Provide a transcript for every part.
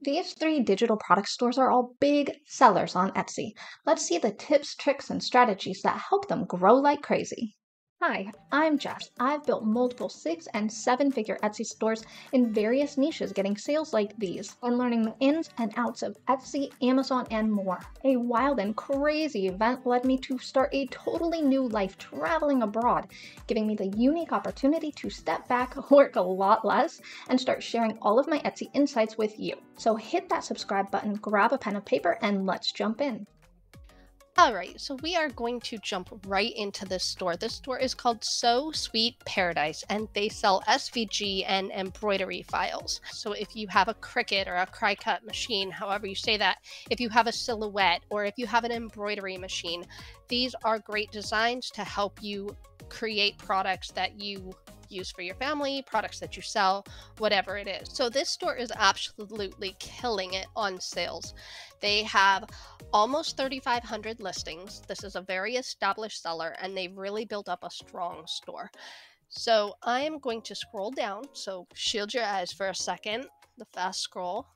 These 3 digital product stores are all big sellers on Etsy. Let's see the tips, tricks, and strategies that help them grow like crazy. Hi, I'm Jess. I've built multiple 6- and 7-figure Etsy stores in various niches, getting sales like these, and learning the ins and outs of Etsy, Amazon, and more. A wild and crazy event led me to start a totally new life traveling abroad, giving me the unique opportunity to step back, work a lot less, and start sharing all of my Etsy insights with you. So hit that subscribe button, grab a pen and paper, and let's jump in. Alright, so we are going to jump right into this store. This store is called 𝑬𝒐𝒐𝒆𝒆, and they sell SVG and embroidery files. So if you have a Cricut or a Cricut machine, however you say that, if you have a silhouette or if you have an embroidery machine, these are great designs to help you create products that you use for your family, products that you sell, whatever it is. So this store is absolutely killing it on sales. They have almost 3,500 listings. This is a very established seller, and they've really built up a strong store. So I am going to scroll down. So shield your eyes for a second, the fast scroll.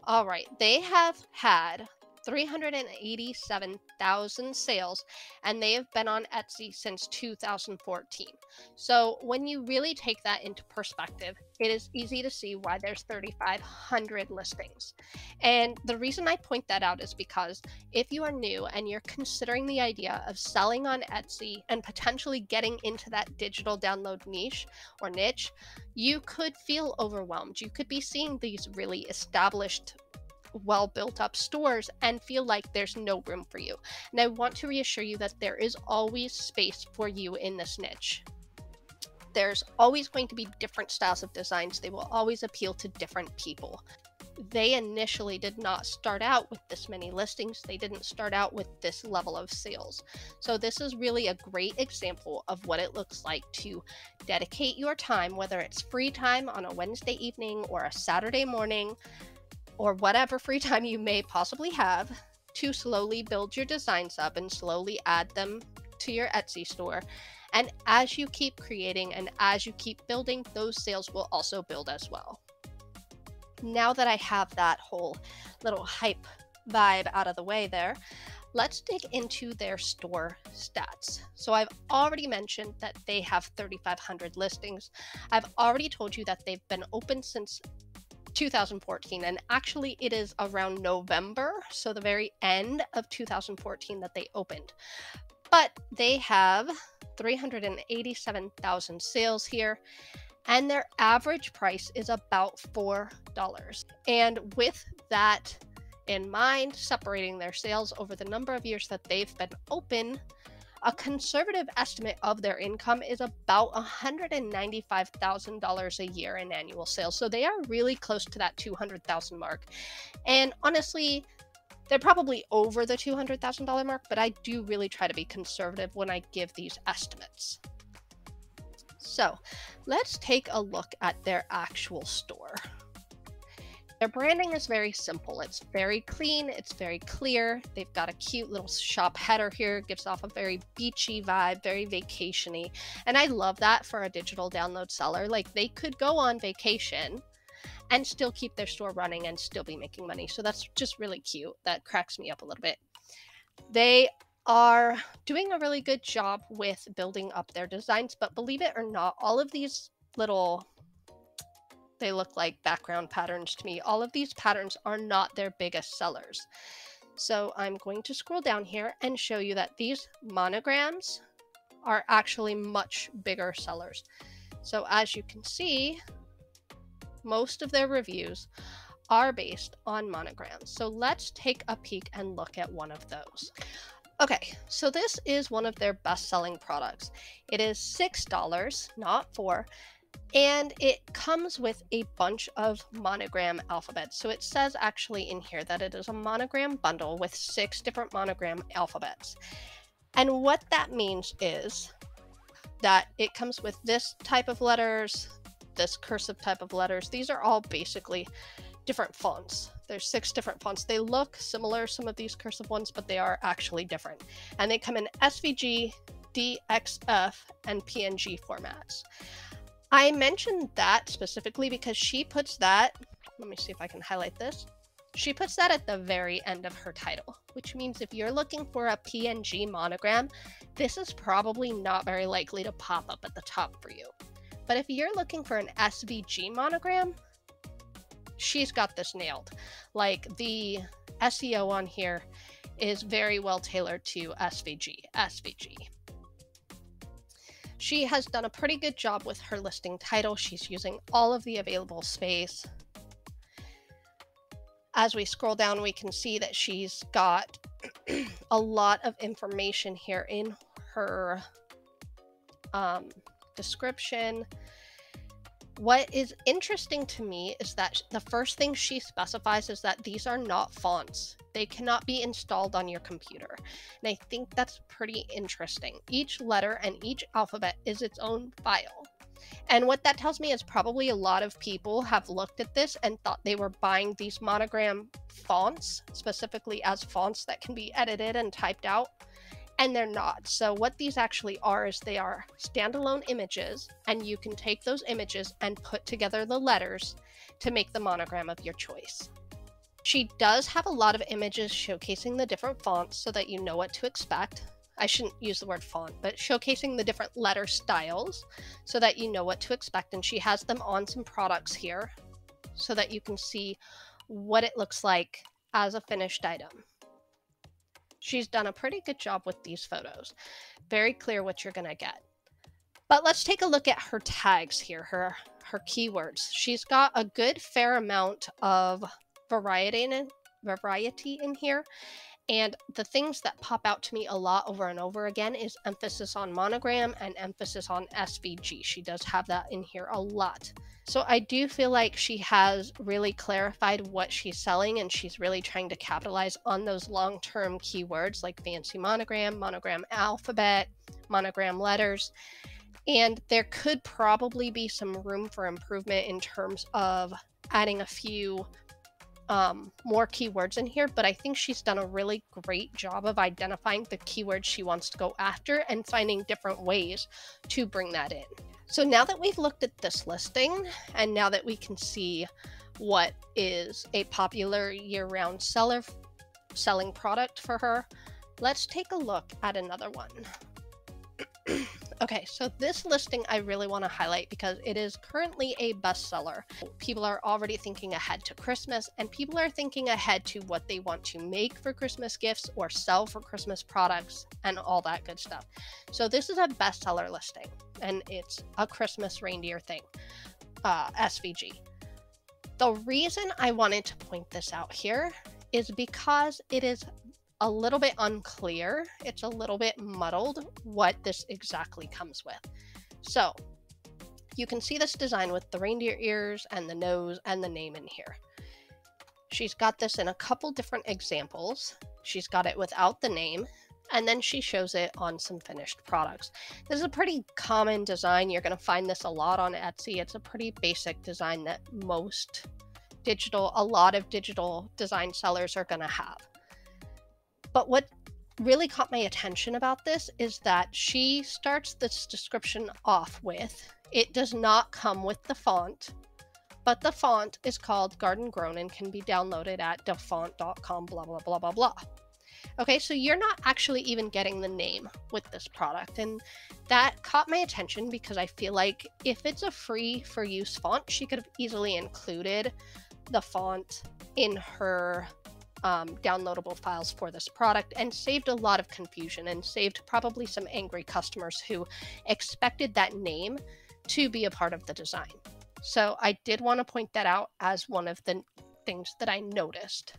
All right, they have had 387,000 sales, and they have been on Etsy since 2014. So when you really take that into perspective, it is easy to see why there's 3,500 listings. And the reason I point that out is because if you are new and you're considering the idea of selling on Etsy and potentially getting into that digital download niche, you could feel overwhelmed. You could be seeing these really established, well built up stores and feel like there's no room for you. And I want to reassure you that there is always space for you in this niche. There's always going to be different styles of designs. They will always appeal to different people. They initially did not start out with this many listings. They didn't start out with this level of sales. So this is really a great example of what it looks like to dedicate your time, whether it's free time on a Wednesday evening or a Saturday morning, or whatever free time you may possibly have, to slowly build your designs up and slowly add them to your Etsy store. And as you keep creating and as you keep building, those sales will also build as well. Now that I have that whole little hype vibe out of the way there, let's dig into their store stats. So I've already mentioned that they have 3,500 listings. I've already told you that they've been open since 2014, and actually it is around November, so the very end of 2014, that they opened. But they have 387,000 sales here, and their average price is about $4. And with that in mind, separating their sales over the number of years that they've been open, a conservative estimate of their income is about $195,000 a year in annual sales. So they are really close to that $200,000 mark. And honestly, they're probably over the $200,000 mark, but I do really try to be conservative when I give these estimates. So let's take a look at their actual store. Their branding is very simple. It's very clean. It's very clear. They've got a cute little shop header here. Gives off a very beachy vibe, very vacation-y. And I love that for a digital download seller. Like, they could go on vacation and still keep their store running and still be making money. So that's just really cute. That cracks me up a little bit. They are doing a really good job with building up their designs, but believe it or not, all of these little, they look like background patterns to me. All of these patterns are not their biggest sellers. So I'm going to scroll down here and show you that these monograms are actually much bigger sellers. So as you can see, most of their reviews are based on monograms. So let's take a peek and look at one of those. Okay, so this is one of their best-selling products. It is $6, not $4. And it comes with a bunch of monogram alphabets. So it says actually in here that it is a monogram bundle with 6 different monogram alphabets. And what that means is that it comes with this type of letters, this cursive type of letters. These are all basically different fonts. There's 6 different fonts. They look similar, some of these cursive ones, but they are actually different. And they come in SVG, DXF, and PNG formats. I mentioned that specifically because she puts that let me see if I can highlight this. She puts that at the very end of her title, which means if you're looking for a PNG monogram, this is probably not very likely to pop up at the top for you. But if you're looking for an SVG monogram, she's got this nailed. Like, the SEO on here is very well tailored to SVG. She has done a pretty good job with her listing title. She's using all of the available space. As we scroll down, we can see that she's got a lot of information here in her description. What is interesting to me is that the first thing she specifies is that these are not fonts. They cannot be installed on your computer. And I think that's pretty interesting. Each letter and each alphabet is its own file. And what that tells me is probably a lot of people have looked at this and thought they were buying these monogram fonts, specifically as fonts that can be edited and typed out, and they're not. So what these actually are is they are standalone images, and you can take those images and put together the letters to make the monogram of your choice. She does have a lot of images showcasing the different fonts so that you know what to expect. I shouldn't use the word font, but showcasing the different letter styles so that you know what to expect. And she has them on some products here so that you can see what it looks like as a finished item. She's done a pretty good job with these photos. Very clear what you're gonna get. But let's take a look at her tags here, her keywords. She's got a good fair amount of variety in here. And the things that pop out to me a lot over and over again is emphasis on monogram and emphasis on SVG. She does have that in here a lot. So I do feel like she has really clarified what she's selling, and she's really trying to capitalize on those long-term keywords like fancy monogram, monogram alphabet, monogram letters. And there could probably be some room for improvement in terms of adding a few more keywords in here, but I think she's done a really great job of identifying the keywords she wants to go after and finding different ways to bring that in. So now that we've looked at this listing, and now that we can see what is a popular year-round selling product for her, let's take a look at another one. Okay, so this listing I really want to highlight because it is currently a bestseller. People are already thinking ahead to Christmas, and people are thinking ahead to what they want to make for Christmas gifts or sell for Christmas products and all that good stuff. So this is a bestseller listing, and it's a Christmas reindeer thing, SVG. The reason I wanted to point this out here is because it is a little bit unclear. It's a little bit muddled what this exactly comes with. So you can see this design with the reindeer ears and the nose and the name in here. She's got this in a couple different examples. She's got it without the name, and then she shows it on some finished products. This is a pretty common design. You're going to find this a lot on Etsy. It's a pretty basic design that a lot of digital design sellers are going to have. But what really caught my attention about this is that she starts this description off with, it does not come with the font, but the font is called Garden Grown and can be downloaded at dafont.com, blah, blah, blah, blah, blah. Okay, so you're not actually even getting the name with this product. And that caught my attention because I feel like if it's a free for use font, she could have easily included the font in her downloadable files for this product and saved a lot of confusion and saved probably some angry customers who expected that name to be a part of the design. So I did want to point that out as one of the things that I noticed.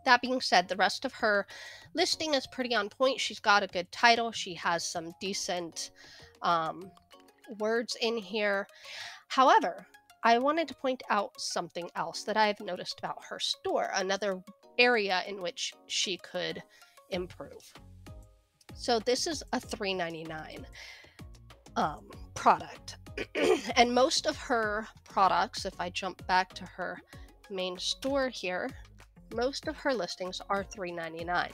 That being said, the rest of her listing is pretty on point. She's got a good title. She has some decent words in here. However, I wanted to point out something else that I've noticed about her store, another area in which she could improve. So this is a $3.99 product. And most of her products, if I jump back to her main store here, most of her listings are $3.99.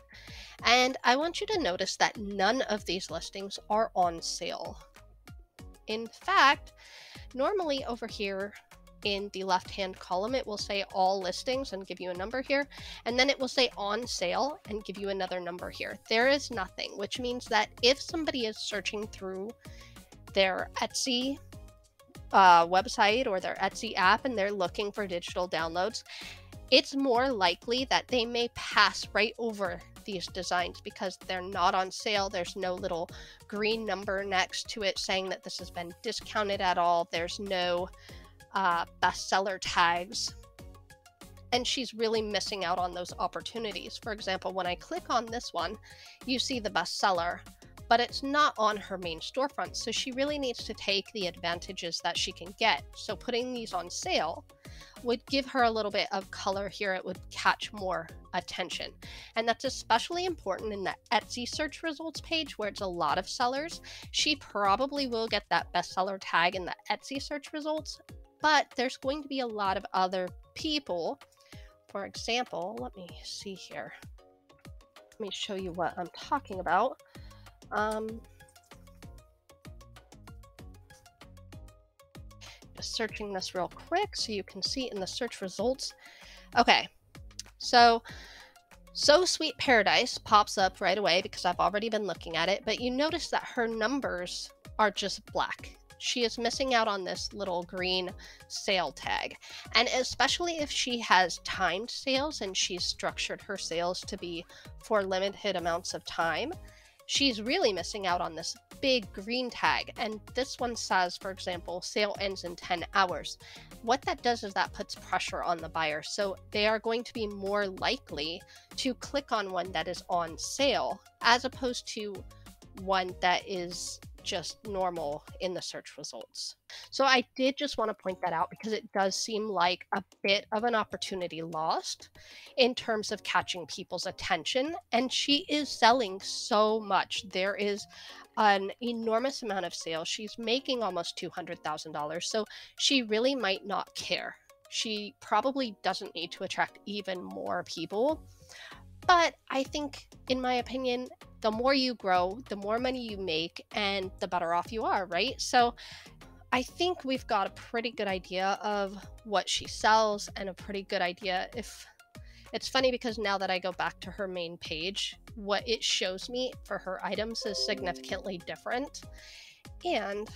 And I want you to notice that none of these listings are on sale. In fact, normally over here in the left-hand column, it will say all listings and give you a number here. And then it will say on sale and give you another number here. There is nothing, which means that if somebody is searching through their Etsy website or their Etsy app and they're looking for digital downloads, it's more likely that they may pass right over these designs because they're not on sale. There's no little green number next to it saying that this has been discounted at all. There's no bestseller tags, and she's really missing out on those opportunities. For example, when I click on this one, you see the bestseller, but it's not on her main storefront. So she really needs to take the advantages that she can get. So putting these on sale would give her a little bit of color here. It would catch more attention. And that's especially important in the Etsy search results page where it's a lot of sellers. She probably will get that bestseller tag in the Etsy search results, but there's going to be a lot of other people. For example, let me see here. Let me show you what I'm talking about. Just searching this real quick so you can see in the search results. Okay, so Sweet Paradise pops up right away because I've already been looking at it, but you notice that her numbers are just black. She is missing out on this little green sale tag. And especially if she has timed sales and she's structured her sales to be for limited amounts of time, she's really missing out on this big green tag. And this one says, for example, sale ends in 10 hours. What that does is that puts pressure on the buyer. So they are going to be more likely to click on one that is on sale as opposed to one that is just normal in the search results. So I did just want to point that out because it does seem like a bit of an opportunity lost in terms of catching people's attention. And she is selling so much. There is an enormous amount of sales. She's making almost $200,000. So she really might not care. She probably doesn't need to attract even more people. But I think, in my opinion, the more you grow, the more money you make, and the better off you are, right? So I think we've got a pretty good idea of what she sells and a pretty good idea if... It's funny because now that I go back to her main page, what it shows me for her items is significantly different. And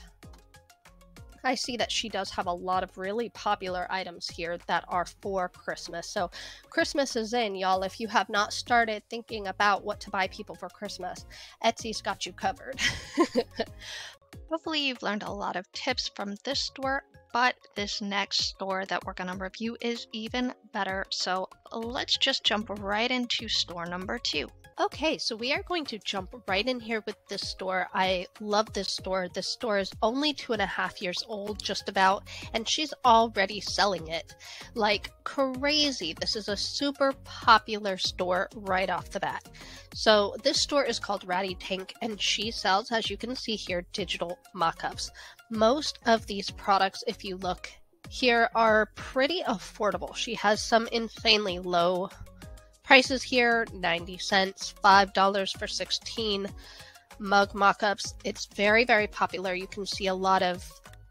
I see that she does have a lot of really popular items here that are for Christmas. So Christmas is in, y'all. If you have not started thinking about what to buy people for Christmas, Etsy's got you covered. Hopefully you've learned a lot of tips from this store, but this next store that we're going to review is even better. So let's just jump right into store number 2. Okay, so we are going to jump right in here with this store. I love this store. This store is only 2.5 years old, just about, and she's already selling it like crazy. This is a super popular store right off the bat. So this store is called 𝑬𝒕𝒔𝒚, and she sells, as you can see here, digital mock-ups. Most of these products, if you look here, are pretty affordable. She has some insanely low prices here, 90 cents, $5 for 16 mug mock-ups. It's very, very popular. You can see a lot of,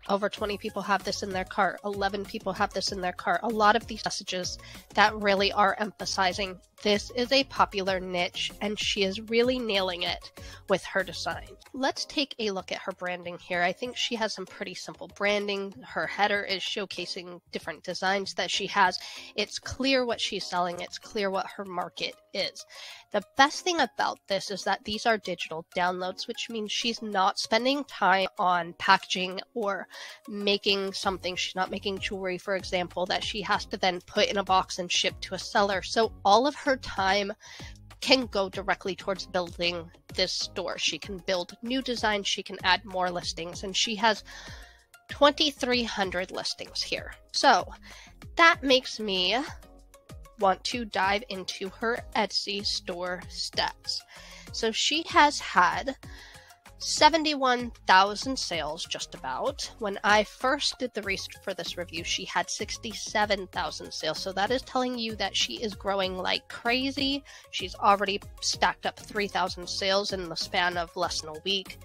over 20 people have this in their cart, 11 people have this in their cart. A lot of these messages that really are emphasizing this is a popular niche, and she is really nailing it with her design. Let's take a look at her branding here. I think she has some pretty simple branding. Her header is showcasing different designs that she has. It's clear what she's selling. It's clear what her market is. The best thing about this is that these are digital downloads, which means she's not spending time on packaging or making something. She's not making jewelry, for example, that she has to then put in a box and ship to a seller. So all of her time can go directly towards building this store. She can build new designs, she can add more listings, and she has 2,300 listings here. So that makes me want to dive into her Etsy store stats. So she has had 71,000 sales, just about. When I first did the research for this review, she had 67,000 sales. So that is telling you that she is growing like crazy. She's already stacked up 3,000 sales in the span of less than a week.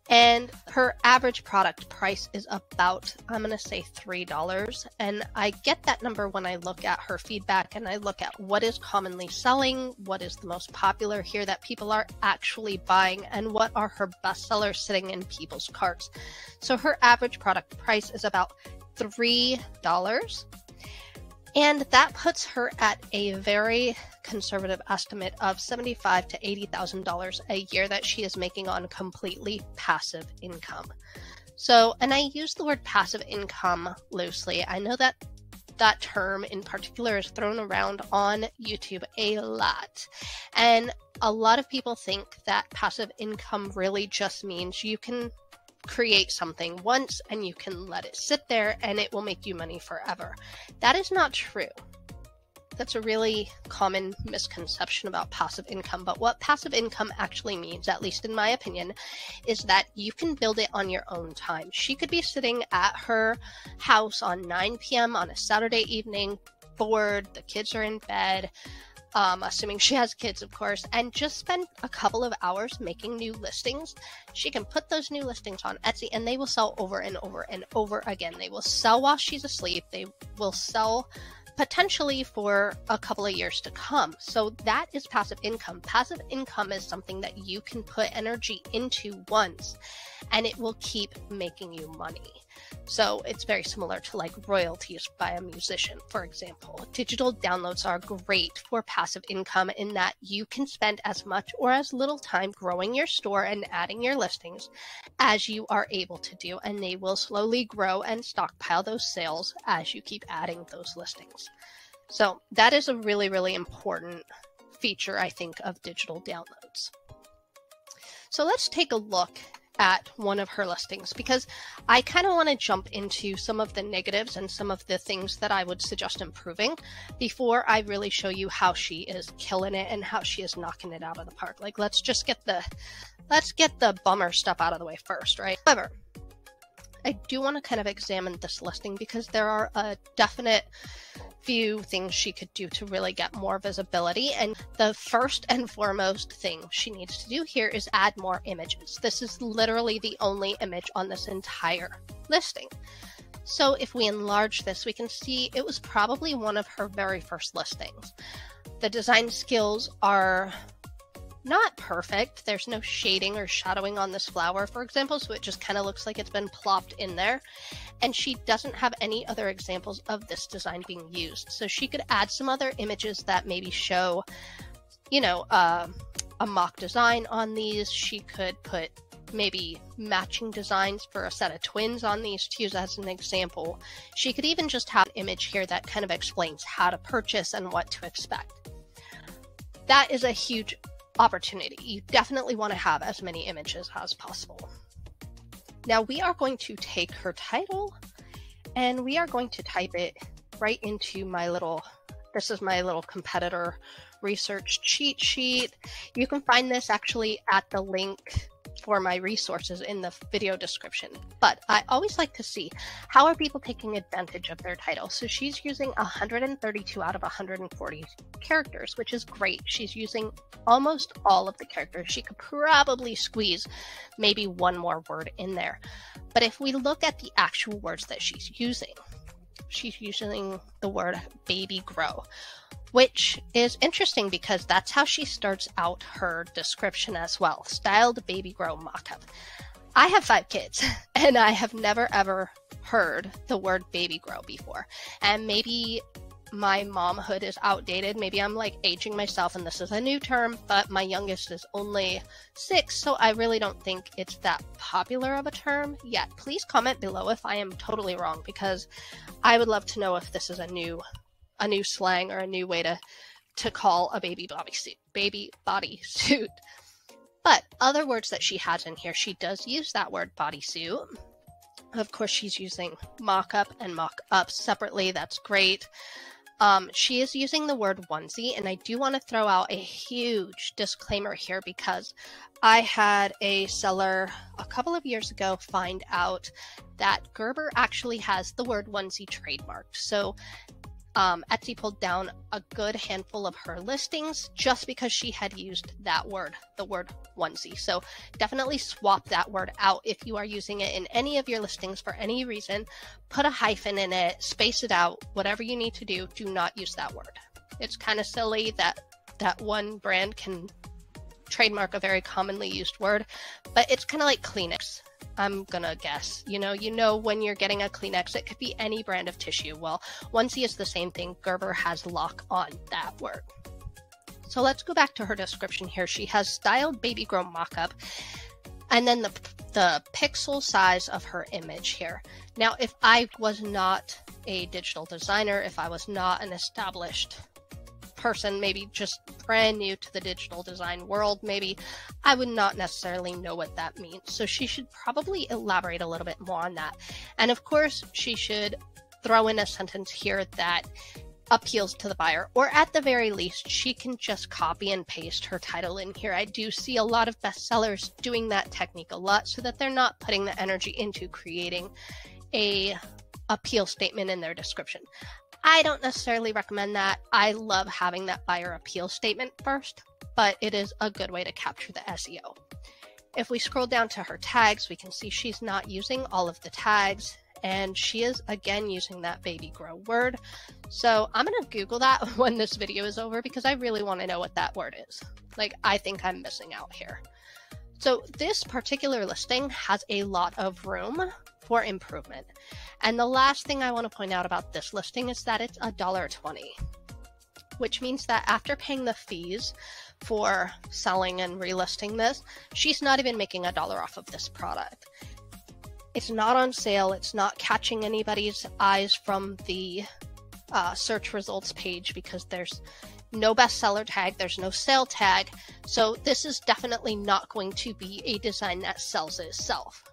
And her average product price is about, I'm going to say $3. And I get that number when I look at her feedback and I look at what is commonly selling, what is the most popular here that people are actually buying, and what are her bestsellers sitting in people's carts. So her average product price is about $3. And that puts her at a very conservative estimate of $75,000 to $80,000 a year that she is making on completely passive income. So, and I use the word passive income loosely. I know that that term in particular is thrown around on YouTube a lot. And a lot of people think that passive income really just means you can create something once and you can let it sit there and it will make you money forever. That is not true. That's a really common misconception about passive income. But what passive income actually means, at least in my opinion, is that you can build it on your own time. She could be sitting at her house on 9 p.m. on a Saturday evening, bored, the kids are in bed, assuming she has kids, of course, and just spend a couple of hours making new listings. She can put those new listings on Etsy and they will sell over and over and over again. They will sell while she's asleep. They will sell potentially for a couple of years to come. So that is passive income. Passive income is something that you can put energy into once and it will keep making you money. So it's very similar to like royalties by a musician, for example. Digital downloads are great for passive income in that you can spend as much or as little time growing your store and adding your listings as you are able to do, and they will slowly grow and stockpile those sales as you keep adding those listings. So that is a really, really important feature, I think, of digital downloads. So let's take a look at one of her listings, because I kind of want to jump into some of the negatives and some of the things that I would suggest improving before I really show you how she is killing it and how she is knocking it out of the park. Like, let's get the bummer stuff out of the way first, right? However, I do want to kind of examine this listing because there are a definite few things she could do to really get more visibility. And the first and foremost thing she needs to do here is add more images. This is literally the only image on this entire listing. So if we enlarge this, we can see it was probably one of her very first listings. The design skills are not perfect. There's no shading or shadowing on this flower, for example, so it just kind of looks like it's been plopped in there. And she doesn't have any other examples of this design being used. So she could add some other images that maybe show, you know, a mock design on these. She could put maybe matching designs for a set of twins on these to use as an example. She could even just have an image here that kind of explains how to purchase and what to expect. That is a huge opportunity. You definitely want to have as many images as possible. Now we are going to take her title and we are going to type it right into my little, this is my little competitor research cheat sheet. You can find this actually at the link for my resources in the video description. But I always like to see how are people taking advantage of their title. So she's using 132 out of 140 characters, which is great. She's using almost all of the characters. She could probably squeeze maybe one more word in there. But if we look at the actual words that she's using the word baby grow, which is interesting because that's how she starts out her description as well. Styled baby grow mock-up. I have 5 kids and I have never ever heard the word baby grow before. And maybe my momhood is outdated. Maybe I'm like aging myself and this is a new term, but my youngest is only 6, so I really don't think it's that popular of a term yet. Please comment below if I am totally wrong, because I would love to know if this is a new slang or a new way to call a baby bodysuit. But other words that she has in here, she does use that word bodysuit. Of course, she's using mock-up and mock-up separately. That's great. She is using the word onesie, and I do want to throw out a huge disclaimer here because I had a seller a couple of years ago find out that Gerber actually has the word onesie trademarked. So Etsy pulled down a good handful of her listings just because she had used that word, the word onesie. So definitely swap that word out if you are using it in any of your listings for any reason. Put a hyphen in it, space it out, whatever you need to do. Do not use that word. It's kind of silly that one brand can trademark a very commonly used word, but it's kind of like Kleenex. I'm gonna guess, you know, when you're getting a Kleenex, it could be any brand of tissue. Well, onesie is the same thing. Gerber has lock on that word. So let's go back to her description here. She has styled baby grow mock-up, and then the pixel size of her image here. Now, if I was not a digital designer, if I was not an established person, maybe just brand new to the digital design world, maybe I would not necessarily know what that means. So she should probably elaborate a little bit more on that. And of course, she should throw in a sentence here that appeals to the buyer, or at the very least, she can just copy and paste her title in here. I do see a lot of bestsellers doing that technique a lot so that they're not putting the energy into creating a appeal statement in their description. I don't necessarily recommend that. I love having that buyer appeal statement first, but it is a good way to capture the SEO. If we scroll down to her tags, we can see she's not using all of the tags, and she is again using that baby grow word. So I'm going to Google that when this video is over because I really want to know what that word is. Like, I think I'm missing out here. So this particular listing has a lot of room for improvement. And the last thing I want to point out about this listing is that it's $1.20, which means that after paying the fees for selling and relisting this, she's not even making $1 off of this product. It's not on sale. It's not catching anybody's eyes from the search results page because there's no bestseller tag, there's no sale tag. So this is definitely not going to be a design that sells itself.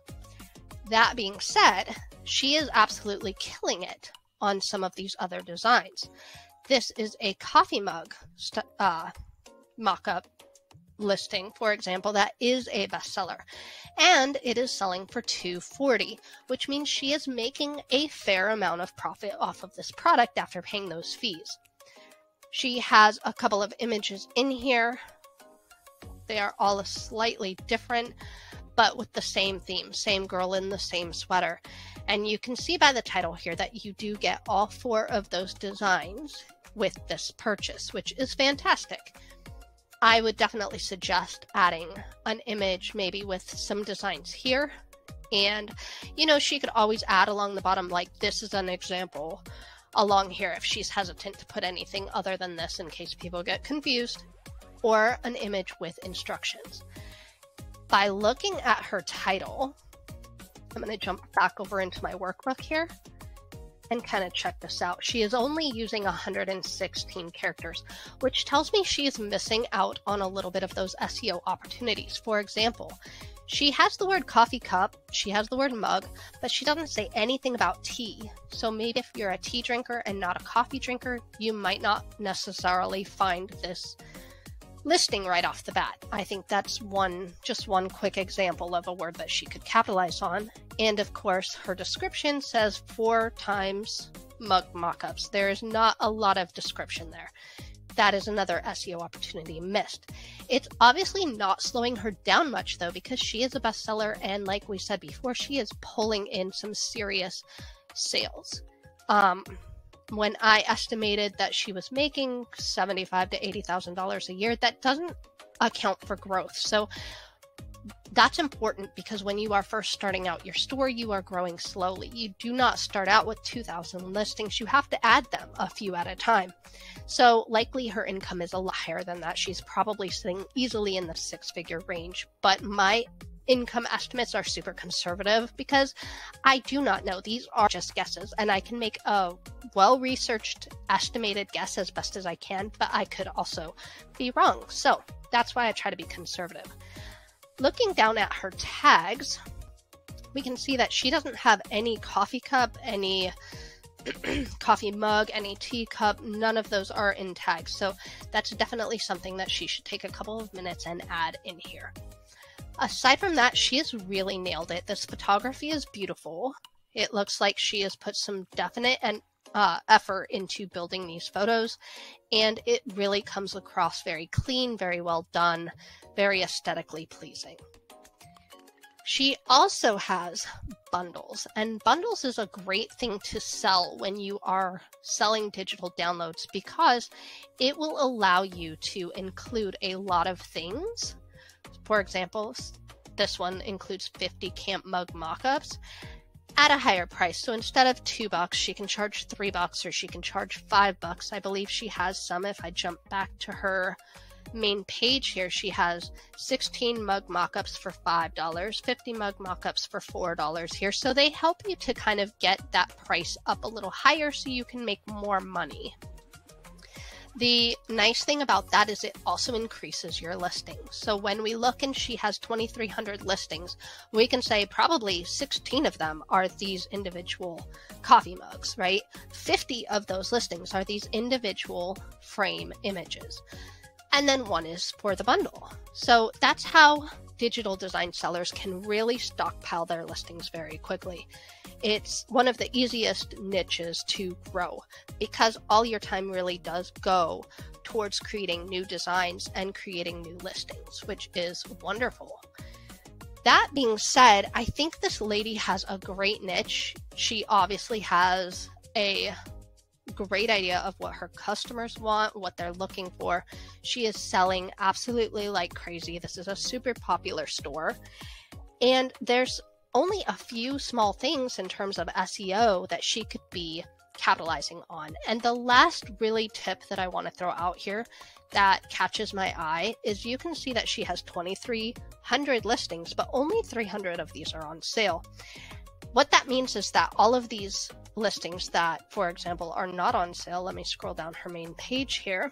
That being said, she is absolutely killing it on some of these other designs. This is a coffee mug mock-up listing, for example, that is a bestseller, and it is selling for $2.40, which means she is making a fair amount of profit off of this product after paying those fees. She has a couple of images in here. They are all slightly different, but with the same theme, same girl in the same sweater. And you can see by the title here that you do get all 4 of those designs with this purchase, which is fantastic. I would definitely suggest adding an image maybe with some designs here. And, you know, she could always add along the bottom, like this is an example along here if she's hesitant to put anything other than this in case people get confused, or an image with instructions. By looking at her title, I'm going to jump back over into my workbook here and kind of check this out. She is only using 116 characters, which tells me she is missing out on a little bit of those SEO opportunities. For example, she has the word coffee cup, she has the word mug, but she doesn't say anything about tea. So maybe if you're a tea drinker and not a coffee drinker, you might not necessarily find this listing right off the bat. I think that's just one quick example of a word that she could capitalize on. And of course, her description says 4 times mug mockups. There is not a lot of description there. That is another SEO opportunity missed. It's obviously not slowing her down much though, because she is a bestseller, and like we said before, she is pulling in some serious sales. When I estimated that she was making $75,000 to $80,000 a year, that doesn't account for growth. So that's important because when you are first starting out your store, you are growing slowly. You do not start out with 2,000 listings. You have to add them a few at a time. So likely her income is a lot higher than that. She's probably sitting easily in the 6-figure range, but my income estimates are super conservative because I do not know. These are just guesses, and I can make a well-researched estimated guess as best as I can, but I could also be wrong. So that's why I try to be conservative. Looking down at her tags, we can see that she doesn't have any coffee cup, any coffee mug, any teacup. None of those are in tags. So that's definitely something that she should take a couple of minutes and add in here. Aside from that, she has really nailed it. This photography is beautiful. It looks like she has put some definite and effort into building these photos, and it really comes across very clean, very well done, very aesthetically pleasing. She also has bundles, and bundles is a great thing to sell when you are selling digital downloads because it will allow you to include a lot of things. For example, this one includes 50 camp mug mockups at a higher price. So instead of $2, she can charge $3 or she can charge $5. I believe she has some. If I jump back to her main page here, she has 16 mug mockups for $5, 50 mug mockups for $4 here. So they help you to kind of get that price up a little higher so you can make more money. The nice thing about that is it also increases your listings. So when we look and she has 2,300 listings, we can say probably 16 of them are these individual coffee mugs, right? 50 of those listings are these individual frame images. And then one is for the bundle. So that's how digital design sellers can really stockpile their listings very quickly. It's one of the easiest niches to grow because all your time really does go towards creating new designs and creating new listings, which is wonderful. That being said, I think this lady has a great niche. She obviously has a great idea of what her customers want, what they're looking for. She is selling absolutely like crazy. This is a super popular store. And there's only a few small things in terms of SEO that she could be capitalizing on. And the last really tip that I want to throw out here that catches my eye is you can see that she has 2,300 listings, but only 300 of these are on sale. What that means is that all of these listings that, for example, are not on sale, let me scroll down her main page here.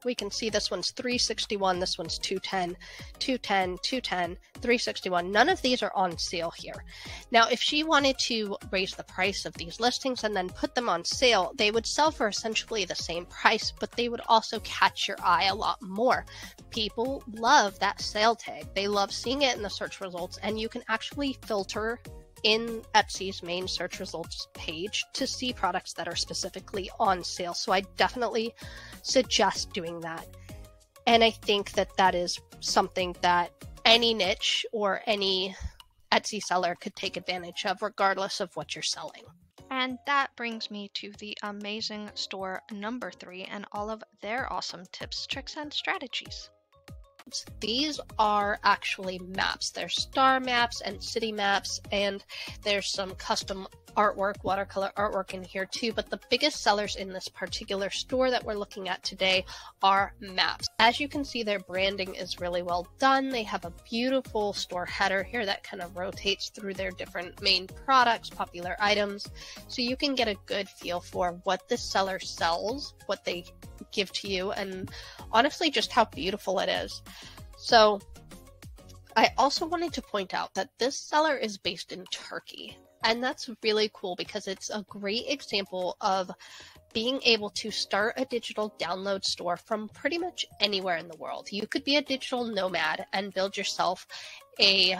We can see this one's $361, this one's $210, $210, $210, $361. None of these are on sale here. Now, if she wanted to raise the price of these listings and then put them on sale, they would sell for essentially the same price, but they would also catch your eye a lot more. People love that sale tag. They love seeing it in the search results, and you can actually filter in Etsy's main search results page to see products that are specifically on sale. So I definitely suggest doing that. And I think that that is something that any niche or any Etsy seller could take advantage of, regardless of what you're selling. And that brings me to the amazing store number 3 and all of their awesome tips, tricks, and strategies. These are actually maps. There's star maps and city maps, and there's some custom artwork, watercolor artwork in here too, but the biggest sellers in this particular store that we're looking at today are maps. As you can see, their branding is really well done. They have a beautiful store header here that kind of rotates through their different main products, popular items, so you can get a good feel for what this seller sells, what they give to you, and honestly just how beautiful it is. So I also wanted to point out that this seller is based in Turkey, and that's really cool because it's a great example of being able to start a digital download store from pretty much anywhere in the world. You could be a digital nomad and build yourself a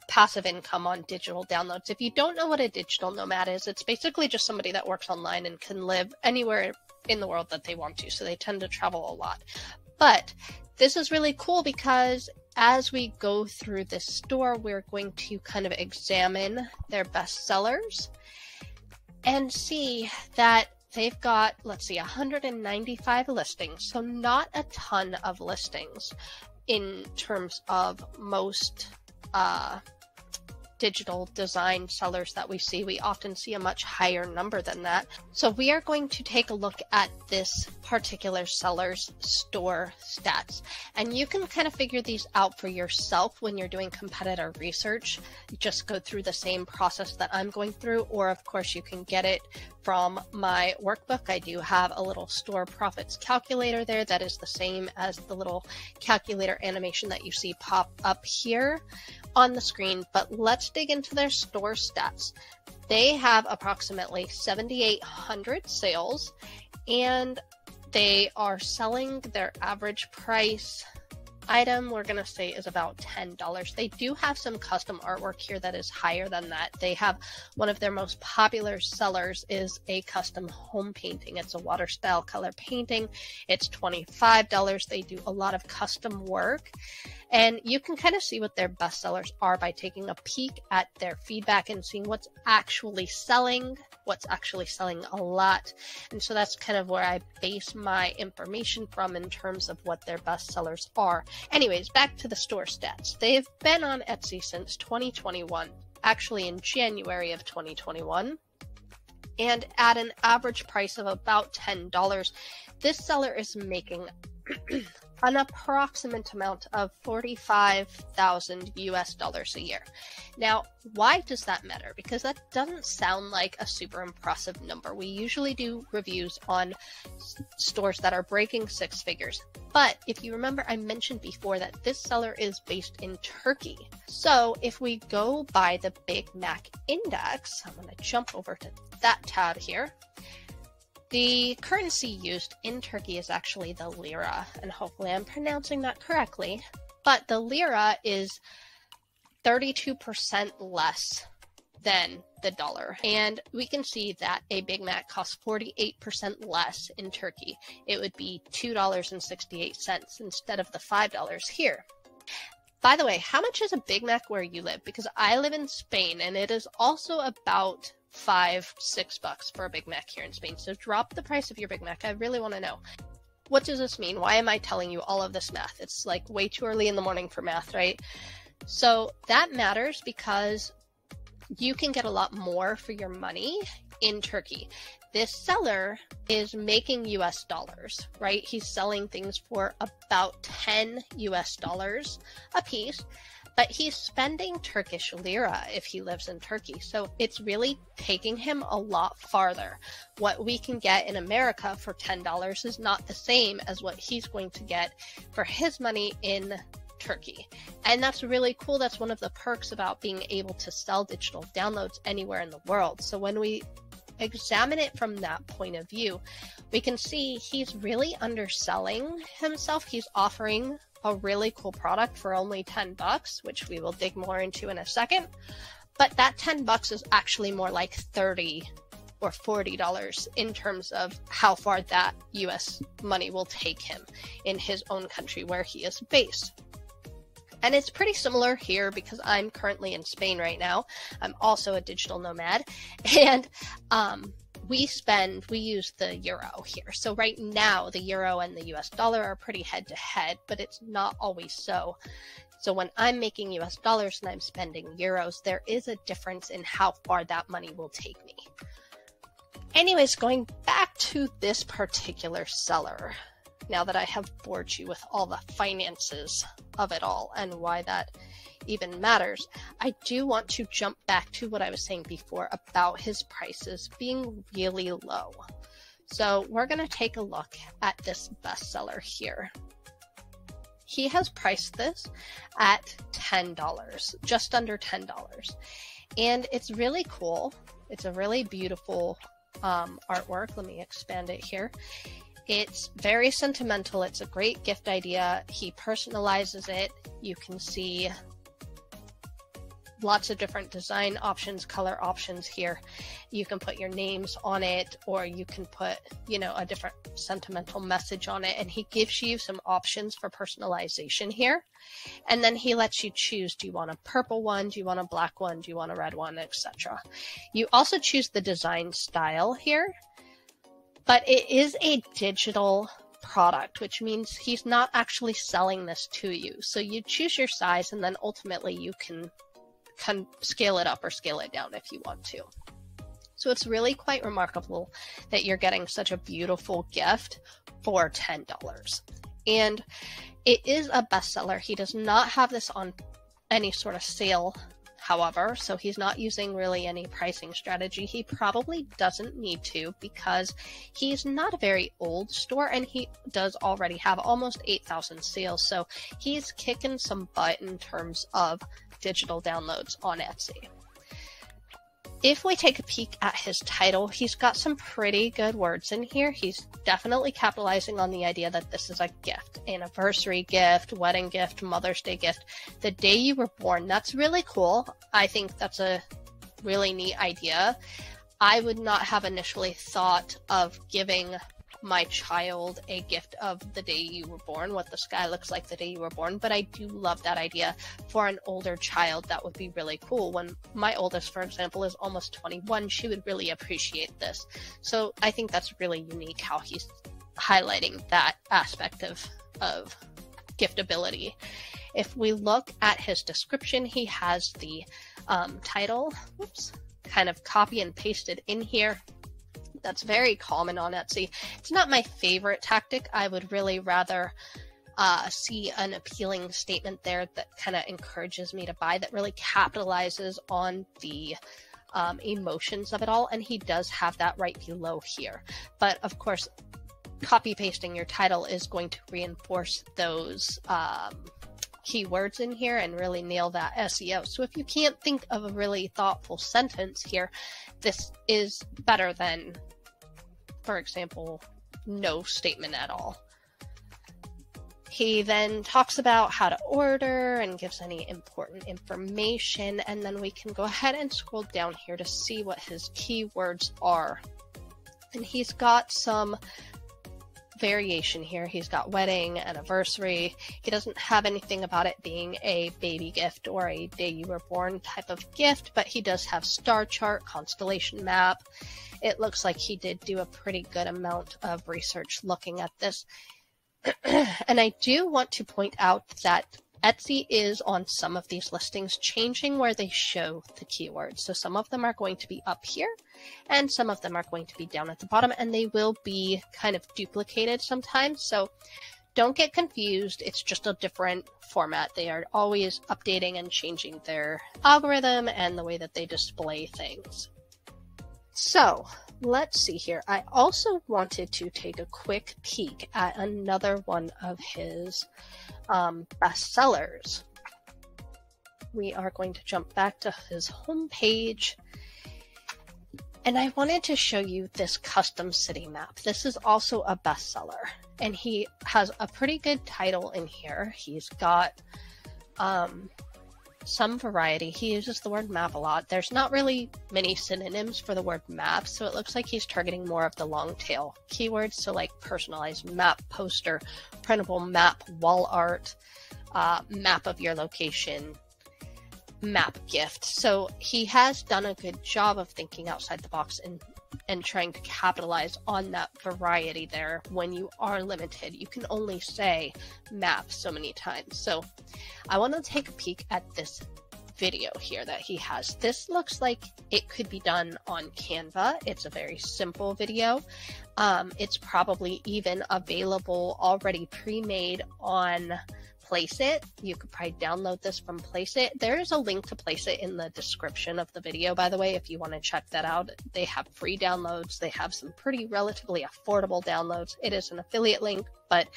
passive income on digital downloads. If you don't know what a digital nomad is, it's basically just somebody that works online and can live anywhere in the world that they want to. So they tend to travel a lot. But this is really cool because as we go through this store, we're going to kind of examine their best sellers and see that they've got, let's see, 195 listings. So not a ton of listings in terms of most digital design sellers that we see. We often see a much higher number than that. So we are going to take a look at this particular seller's store stats. And you can kind of figure these out for yourself when you're doing competitor research. You just go through the same process that I'm going through, or of course you can get it from my workbook. I do have a little store profits calculator there that is the same as the little calculator animation that you see pop up here on the screen. But let's dig into their store stats. They have approximately 7,800 sales, and they are selling their average price item we're going to say is about $10. They do have some custom artwork here that is higher than that. They have one of their most popular sellers is a custom home painting. It's a water style color painting. It's $25. They do a lot of custom work, and you can kind of see what their best sellers are by taking a peek at their feedback and seeing what's actually selling a lot. And so that's kind of where I base my information from in terms of what their best sellers are. Anyways, back to the store stats. They've been on Etsy since 2021, actually in January of 2021. And at an average price of about $10, this seller is making an approximate amount of $45,000 a year. Now, why does that matter? Because that doesn't sound like a super impressive number. We usually do reviews on stores that are breaking six figures. But if you remember, I mentioned before that this seller is based in Turkey. So if we go by the Big Mac Index, I'm going to jump over to that tab here. The currency used in Turkey is actually the lira, and hopefully I'm pronouncing that correctly, but the lira is 32% less than the dollar. And we can see that a Big Mac costs 48% less in Turkey. It would be $2.68 instead of the $5 here. By the way, how much is a Big Mac where you live? Because I live in Spain, and it is also about $5-6 for a Big Mac here in Spain. So drop the price of your Big Mac. I really want to know. What does this mean? Why am I telling you all of this math? It's like way too early in the morning for math, right? So that matters because you can get a lot more for your money in Turkey. This seller is making US dollars, right? He's selling things for about $10 US a piece. But he's spending Turkish lira if he lives in Turkey. So it's really taking him a lot farther. What we can get in America for $10 is not the same as what he's going to get for his money in Turkey. And that's really cool. That's one of the perks about being able to sell digital downloads anywhere in the world. So when we examine it from that point of view, we can see he's really underselling himself. He's offering a really cool product for only $10, which we will dig more into in a second. But that $10 is actually more like $30 or $40 in terms of how far that US money will take him in his own country where he is based. And it's pretty similar here because I'm currently in Spain right now. I'm also a digital nomad, and we use the euro here. So right now, the euro and the US dollar are pretty head to head, but it's not always so. So when I'm making US dollars and I'm spending euros, there is a difference in how far that money will take me. Anyways, going back to this particular seller, now that I have bored you with all the finances of it all and why that even matters, I do want to jump back to what I was saying before about his prices being really low. So we're going to take a look at this bestseller here. He has priced this at $10, just under $10. And it's really cool. It's a really beautiful artwork. Let me expand it here. It's very sentimental. It's a great gift idea. He personalizes it. You can see lots of different design options, color options here. You can put your names on it, or you can put, a different sentimental message on it. And he gives you some options for personalization here. And then he lets you choose, do you want a purple one? Do you want a black one? Do you want a red one, etc. You also choose the design style here, but it is a digital product, which means he's not actually selling this to you. So you choose your size, and then ultimately you can scale it up or scale it down if you want to. So it's really quite remarkable that you're getting such a beautiful gift for $10. And it is a bestseller. He does not have this on any sort of sale, however, so he's not using really any pricing strategy. He probably doesn't need to because he's not a very old store, and he does already have almost 8,000 sales. So he's kicking some butt in terms of digital downloads on Etsy. If we take a peek at his title, he's got some pretty good words in here. He's definitely capitalizing on the idea that this is a gift, anniversary gift, wedding gift, Mother's Day gift, the day you were born. That's really cool. I think that's a really neat idea. I would not have initially thought of giving my child a gift of the day you were born, what the sky looks like the day you were born, but I do love that idea for an older child. That would be really cool. When my oldest, for example, is almost 21, she would really appreciate this. So I think that's really unique how he's highlighting that aspect of giftability. If we look at his description, he has the title, kind of copy and pasted in here. That's very common on Etsy. It's not my favorite tactic. I would really rather see an appealing statement there that kind of encourages me to buy, that really capitalizes on the emotions of it all. And he does have that right below here. But of course, copy pasting your title is going to reinforce those keywords in here and really nail that SEO. So if you can't think of a really thoughtful sentence here, this is better than, for example, no statement at all. He then talks about how to order and gives any important information, and then we can go ahead and scroll down here to see what his keywords are. And he's got some variation here. He's got wedding, anniversary. He doesn't have anything about it being a baby gift or a day you were born type of gift, but he does have star chart, constellation map. It looks like he did do a pretty good amount of research looking at this. And I do want to point out that Etsy is on some of these listings changing where they show the keywords. So some of them are going to be up here and some of them are going to be down at the bottom, and they will be kind of duplicated sometimes. So don't get confused. It's just a different format. They are always updating and changing their algorithm and the way that they display things. So let's see here. I also wanted to take a quick peek at another one of his bestsellers. We are going to jump back to his homepage, and I wanted to show you this custom city map. This is also a bestseller, and he has a pretty good title in here. He's got some variety. He uses the word map a lot. There's not really many synonyms for the word map, so it looks like he's targeting more of the long tail keywords. So like personalized map poster, printable map, wall art, map of your location, map gift. So he has done a good job of thinking outside the box and trying to capitalize on that variety there. When you are limited, you can only say map so many times. So I want to take a peek at this video here that he has. This looks like it could be done on Canva. It's a very simple video. It's probably even available already pre-made on Placeit. You could probably download this from Placeit. There is a link to Placeit in the description of the video, by the way, if you want to check that out. They have free downloads. They have some pretty relatively affordable downloads. It is an affiliate link, but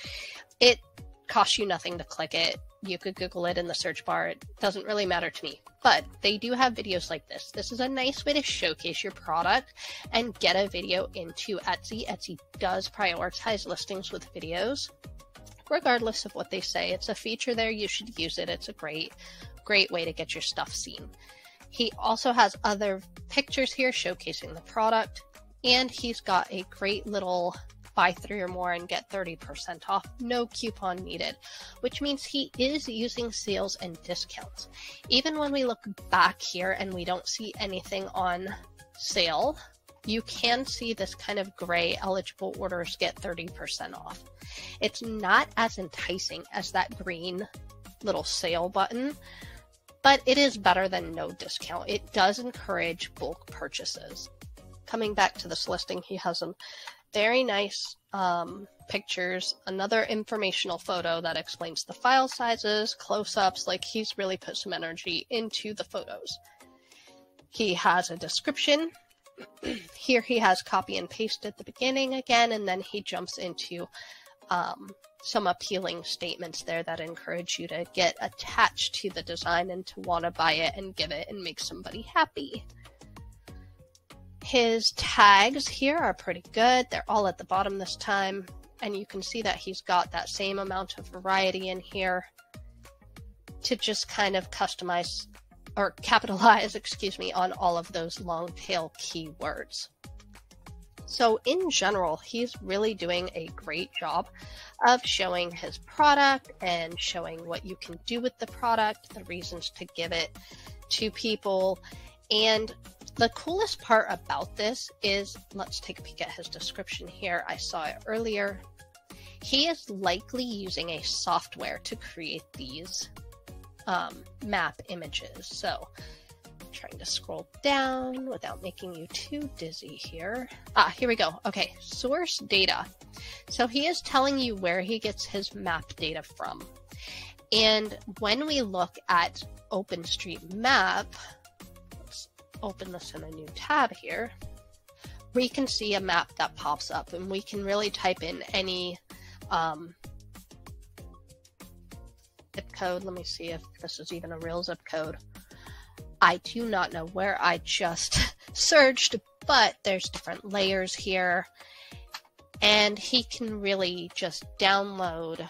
it costs you nothing to click it. You could Google it in the search bar. It doesn't really matter to me, but they do have videos like this. This is a nice way to showcase your product and get a video into Etsy. Etsy does prioritize listings with videos, regardless of what they say. It's a feature there. You should use it. It's a great way to get your stuff seen. He also has other pictures here showcasing the product, and he's got a great little buy 3 or more and get 30% off, no coupon needed, which means he is using sales and discounts. Even when we look back here and we don't see anything on sale, you can see this kind of gray eligible orders get 30% off. It's not as enticing as that green little sale button, but it is better than no discount. It does encourage bulk purchases. Coming back to this listing, he has some very nice pictures, another informational photo that explains the file sizes, close-ups. Like, he's really put some energy into the photos. He has a description. Here he has copy and paste at the beginning again, and then he jumps into some appealing statements there that encourage you to get attached to the design and to want to buy it and give it and make somebody happy. His tags here are pretty good. They're all at the bottom this time. And you can see that he's got that same amount of variety in here to just kind of customize or capitalize, on all of those long tail keywords. So in general, he's really doing a great job of showing his product and showing what you can do with the product, the reasons to give it to people. And the coolest part about this is, let's take a peek at his description here. I saw it earlier. He is likely using a software to create these map images. So I'm trying to scroll down without making you too dizzy here. Here we go. Okay, source data. So he is telling you where he gets his map data from. And when we look at OpenStreetMap, let's open this in a new tab here, we can see a map that pops up, and we can really type in any zip code. Let me see if this is even a real zip code. I do not know where I just searched, but there's different layers here, and he can really just download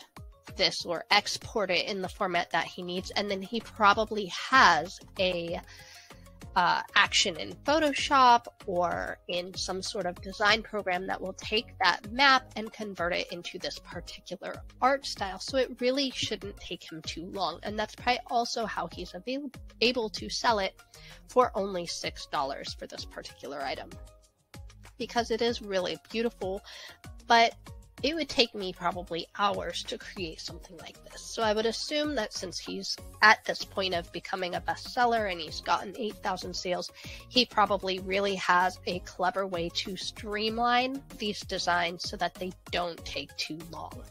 this or export it in the format that he needs, and then he probably has a action in Photoshop or in some sort of design program that will take that map and convert it into this particular art style. So it really shouldn't take him too long. And that's probably also how he's able to sell it for only $6 for this particular item, because it is really beautiful, but it would take me probably hours to create something like this. So I would assume that since he's at this point of becoming a bestseller and he's gotten 8,000 sales, he probably really has a clever way to streamline these designs so that they don't take too long.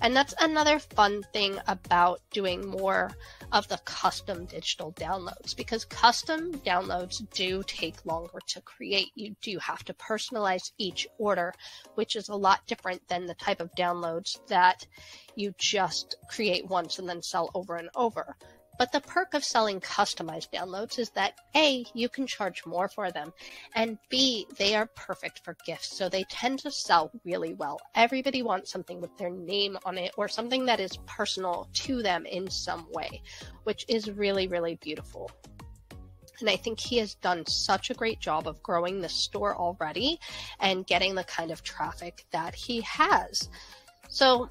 And that's another fun thing about doing more of the custom digital downloads, because custom downloads do take longer to create. You do have to personalize each order, which is a lot different than the type of downloads that you just create once and then sell over and over. But the perk of selling customized downloads is that A, you can charge more for them, and B, they are perfect for gifts, so they tend to sell really well. Everybody wants something with their name on it or something that is personal to them in some way, which is really, really beautiful. And I think he has done such a great job of growing the store already and getting the kind of traffic that he has. So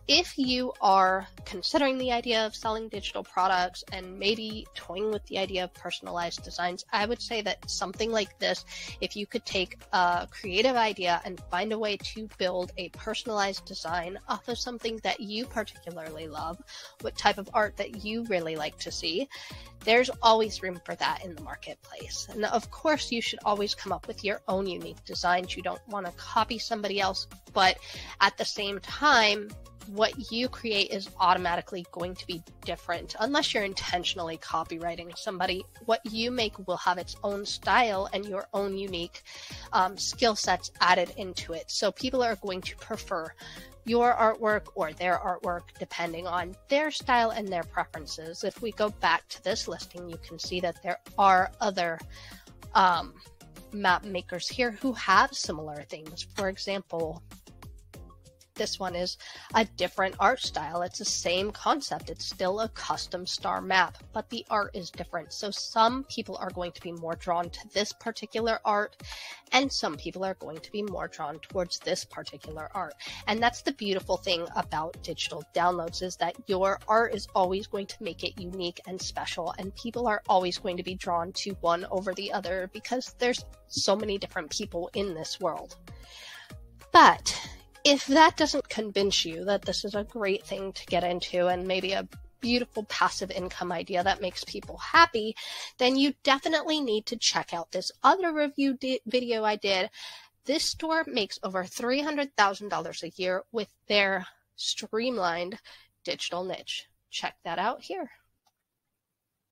if you are considering the idea of selling digital products and maybe toying with the idea of personalized designs, I would say that something like this, if you could take a creative idea and find a way to build a personalized design off of something that you particularly love, what type of art that you really like to see, there's always room for that in the marketplace. And of course, you should always come up with your own unique designs. You don't want to copy somebody else, but at the same time, what you create is automatically going to be different unless you're intentionally copywriting somebody. What you make will have its own style and your own unique skill sets added into it. So people are going to prefer your artwork or their artwork depending on their style and their preferences. If we go back to this listing, you can see that there are other map makers here who have similar things. For example, this one is a different art style. It's the same concept. It's still a custom star map, but the art is different. So some people are going to be more drawn to this particular art, and some people are going to be more drawn towards this particular art. And that's the beautiful thing about digital downloads, is that your art is always going to make it unique and special, and people are always going to be drawn to one over the other because there's so many different people in this world. But if that doesn't convince you that this is a great thing to get into and maybe a beautiful passive income idea that makes people happy, then you definitely need to check out this other review video I did. This store makes over $300,000 a year with their streamlined digital niche. Check that out here.